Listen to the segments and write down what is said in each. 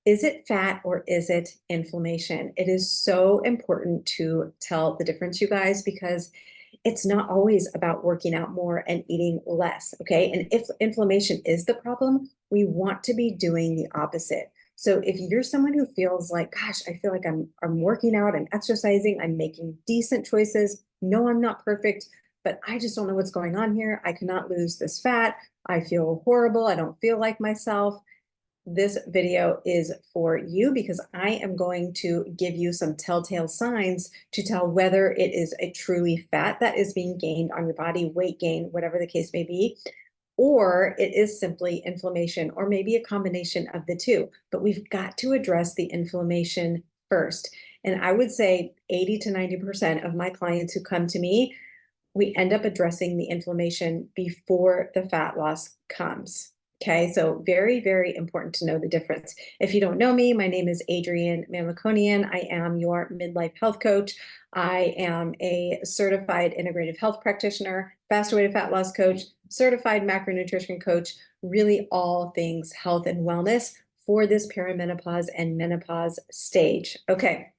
Is it fat or is it inflammation? It is so important to tell the difference, you guys, because it's not always about working out more and eating less. Okay. And if inflammation is the problem, we want to be doing the opposite. So if you're someone who feels like, gosh, I feel like I'm working out, I'm exercising, I'm making decent choices. No, I'm not perfect, but I just don't know what's going on here. I cannot lose this fat. I feel horrible. I don't feel like myself. This video is for you because I am going to give you some telltale signs to tell whether it is a truly fat that is being gained on your body, weight gain, whatever the case may be, or it is simply inflammation, or maybe a combination of the two. But we've got to address the inflammation first. And I would say 80 to 90% of my clients who come to me, we end up addressing the inflammation before the fat loss comes. Okay, so very, very important to know the difference. If you don't know me, my name is Adrian Mamikonian. I am your midlife health coach. I am a certified integrative health practitioner, fast way to fat loss coach, certified macronutrition coach, really all things health and wellness for this perimenopause and menopause stage. Okay,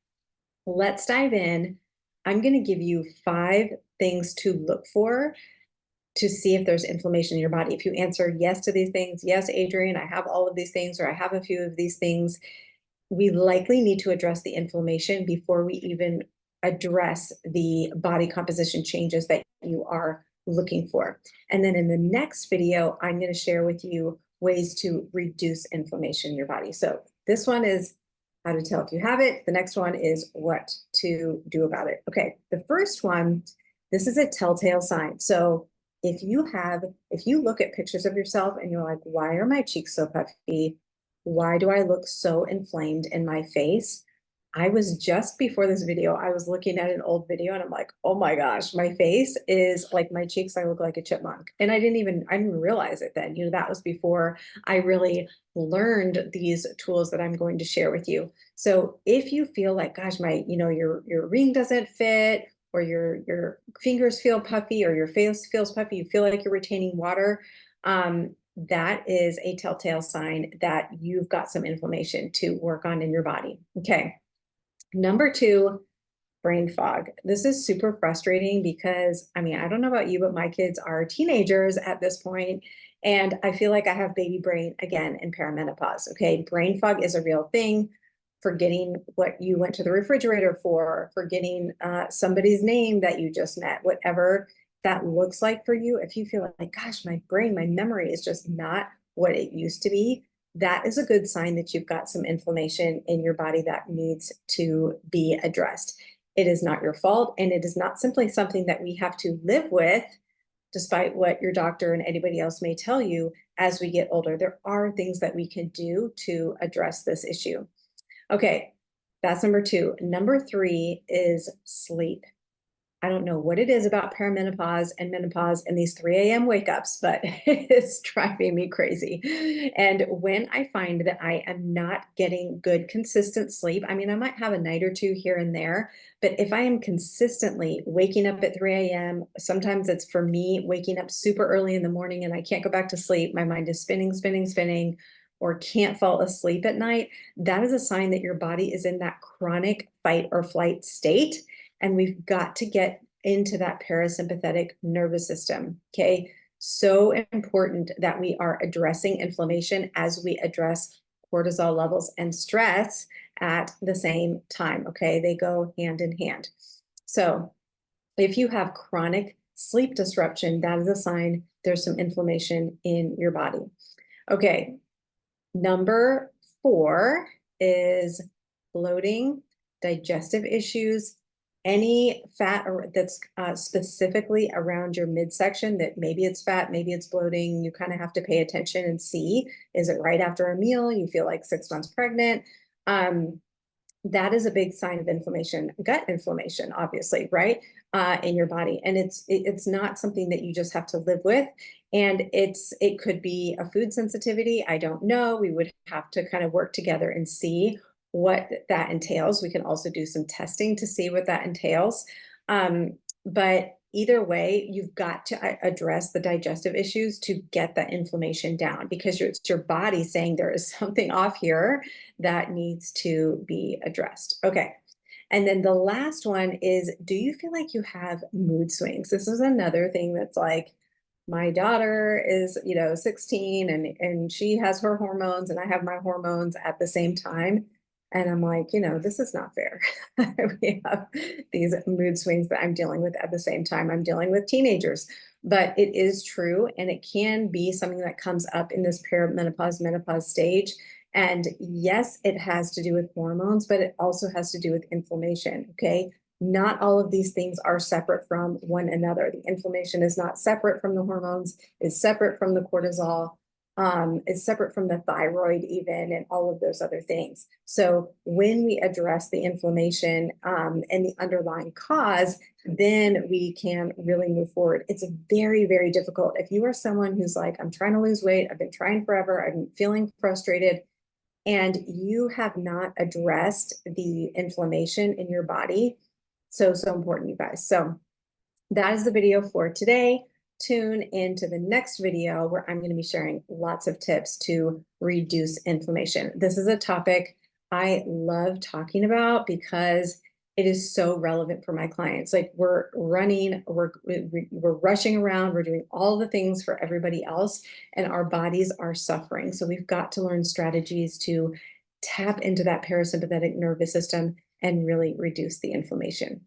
let's dive in. I'm going to give you 5 things to look for to see if there's inflammation in your body. If you answer yes to these things, yes, Adrian, I have all of these things, or I have a few of these things, we likely need to address the inflammation before we even address the body composition changes that you are looking for. And then in the next video, I'm going to share with you ways to reduce inflammation in your body. So this one is how to tell if you have it. The next one is what to do about it. Okay, the first one, this is a telltale sign. So if you look at pictures of yourself and you're like, why are my cheeks so puffy? Why do I look so inflamed in my face? I was just before this video, I was looking at an old video and I'm like, oh my gosh, my face is like my cheeks, I look like a chipmunk. And I didn't realize it then. That was before I really learned these tools that I'm going to share with you. So if you feel like, gosh, your ring doesn't fit, or your fingers feel puffy, or your face feels puffy, you feel like you're retaining water, that is a telltale sign that you've got some inflammation to work on in your body. Okay. Number 2, brain fog. This is super frustrating because, I don't know about you, but my kids are teenagers at this point, and I feel like I have baby brain again in perimenopause. Okay. Brain fog is a real thing. Forgetting what you went to the refrigerator for, forgetting somebody's name that you just met, whatever that looks like for you. If you feel like, gosh, my brain, my memory is just not what it used to be, that is a good sign that you've got some inflammation in your body that needs to be addressed. It is not your fault, and it is not simply something that we have to live with, despite what your doctor and anybody else may tell you as we get older. There are things that we can do to address this issue. Okay, that's number 2. Number 3 is sleep. I don't know what it is about perimenopause and menopause and these 3 a.m. wake ups, but it's driving me crazy. And when I find that I am not getting good, consistent sleep, I might have a night or two here and there, but if I am consistently waking up at 3 a.m., sometimes it's for me waking up super early in the morning and I can't go back to sleep. My mind is spinning, spinning, spinning, or can't fall asleep at night. That is a sign that your body is in that chronic fight or flight state. And we've got to get into that parasympathetic nervous system. Okay. So important that we are addressing inflammation as we address cortisol levels and stress at the same time. Okay. They go hand in hand. So if you have chronic sleep disruption, that is a sign there's some inflammation in your body. Okay. Number 4 is bloating, digestive issues, any fat that's specifically around your midsection, that maybe it's fat, maybe it's bloating. You kind of have to pay attention and see, is it right after a meal? You feel like 6 months pregnant. That is a big sign of inflammation, gut inflammation, obviously, right? In your body. And it's not something that you just have to live with. And it could be a food sensitivity. I don't know. We would have to kind of work together and see what that entails. We can also do some testing to see what that entails. But either way, you've got to address the digestive issues to get that inflammation down, because it's your body saying there is something off here that needs to be addressed. Okay. And then the last one is, do you feel like you have mood swings? This is another thing that's like, my daughter is, 16, and she has her hormones and I have my hormones at the same time. And I'm like, this is not fair. We have these mood swings that I'm dealing with at the same time I'm dealing with teenagers. But it is true, and it can be something that comes up in this perimenopause, menopause stage. And yes, it has to do with hormones, but it also has to do with inflammation. Okay. Not all of these things are separate from one another. The inflammation is not separate from the hormones, is separate from the cortisol, is separate from the thyroid, even, and all of those other things. So when we address the inflammation and the underlying cause, then we can really move forward. It's very, very difficult. If you are someone who's like, I'm trying to lose weight, I've been trying forever, I'm feeling frustrated, and you have not addressed the inflammation in your body, so important, you guys. So that is the video for today. Tune into the next video where I'm going to be sharing lots of tips to reduce inflammation. This is a topic I love talking about because it is so relevant for my clients. Like, we're running, we're rushing around, we're doing all the things for everybody else, and our bodies are suffering. So we've got to learn strategies to tap into that parasympathetic nervous system and really reduce the inflammation.